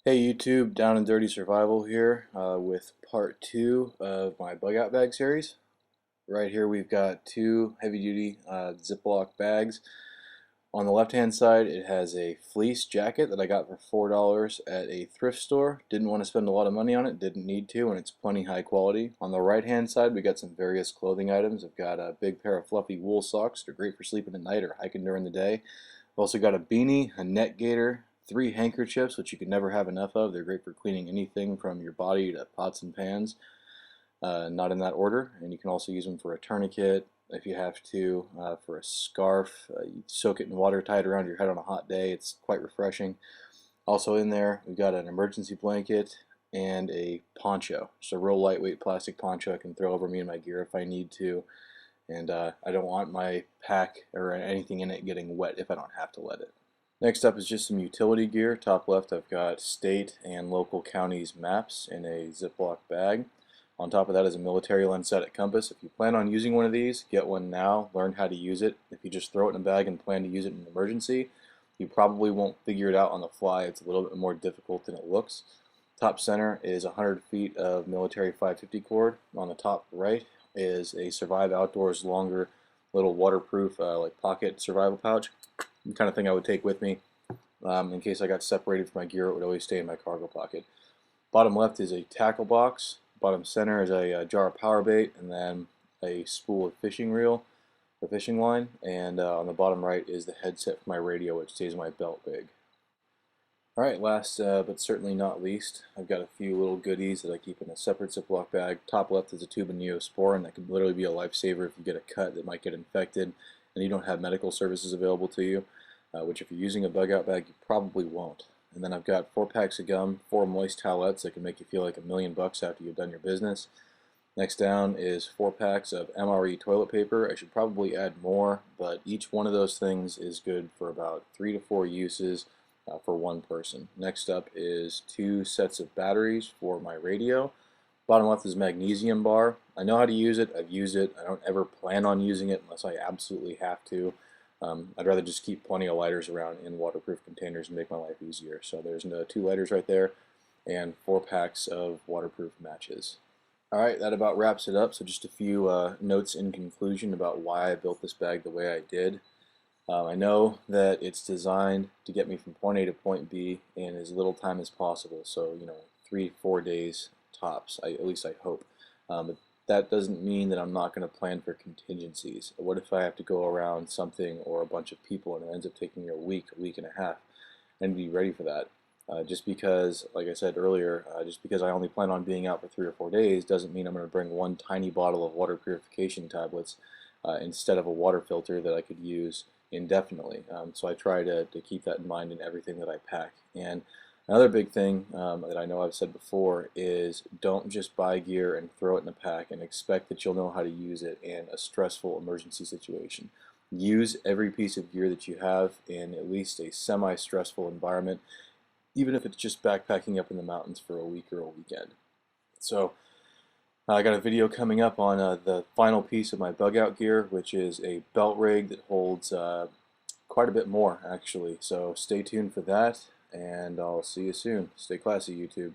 Hey YouTube, Down and Dirty Survival here with part two of my bug out bag series. Right here we've got two heavy duty Ziploc bags. On the left hand side it has a fleece jacket that I got for $4 at a thrift store. Didn't want to spend a lot of money on it, didn't need to, and it's plenty high quality. On the right hand side we got some various clothing items. I've got a big pair of fluffy wool socks. They're great for sleeping at night or hiking during the day. I've also got a beanie, a neck gaiter, three handkerchiefs, which you can never have enough of. They're great for cleaning anything from your body to pots and pans, not in that order. And you can also use them for a tourniquet if you have to, for a scarf. You soak it in water, tie it around your head on a hot day. It's quite refreshing. Also in there, we've got an emergency blanket and a poncho. Just a real lightweight plastic poncho I can throw over me and my gear if I need to. And I don't want my pack or anything in it getting wet if I don't have to let it. Next up is just some utility gear. Top left I've got state and local counties maps in a Ziploc bag. On top of that is a military lens set compass. If you plan on using one of these, get one now, learn how to use it. If you just throw it in a bag and plan to use it in an emergency, you probably won't figure it out on the fly. It's a little bit more difficult than it looks. Top center is 100 feet of military 550 cord. On the top right is a Survive Outdoors longer little waterproof like pocket survival pouch. The kind of thing I would take with me in case I got separated from my gear. It would always stay in my cargo pocket. Bottom left is a tackle box. Bottom center is a jar of power bait, and then a spool of fishing reel or fishing line. And on the bottom right is the headset for my radio, which stays in my belt bag. All right, last but certainly not least, I've got a few little goodies that I keep in a separate Ziploc bag. Top left is a tube of Neosporin that can literally be a lifesaver if you get a cut that might get infected and you don't have medical services available to you, which if you're using a bug out bag, you probably won't. And then I've got 4 packs of gum, 4 moist towelettes that can make you feel like $1,000,000 after you've done your business. Next down is 4 packs of MRE toilet paper. I should probably add more, but each one of those things is good for about 3 to 4 uses for one person. Next up is 2 sets of batteries for my radio. Bottom left is magnesium bar. I know how to use it. I've used it. I don't ever plan on using it unless I absolutely have to. I'd rather just keep plenty of lighters around in waterproof containers and make my life easier. So there's 2 lighters right there and 4 packs of waterproof matches. Alright, that about wraps it up. So just a few notes in conclusion about why I built this bag the way I did. I know that it's designed to get me from point A to point B in as little time as possible. So, 3-4 days tops, at least I hope. But that doesn't mean that I'm not going to plan for contingencies. What if I have to go around something or a bunch of people and it ends up taking me a week and a half? I need to be ready for that. Just because, like I said earlier, just because I only plan on being out for 3 or 4 days doesn't mean I'm going to bring one tiny bottle of water purification tablets instead of a water filter that I could use indefinitely. So I try to keep that in mind in everything that I pack. And another big thing that I know I've said before is don't just buy gear and throw it in a pack and expect that you'll know how to use it in a stressful emergency situation. Use every piece of gear that you have in at least a semi-stressful environment, even if it's just backpacking up in the mountains for a week or a weekend. So I got a video coming up on the final piece of my bug out gear, which is a belt rig that holds quite a bit more actually. So stay tuned for that, and I'll see you soon. Stay classy, YouTube.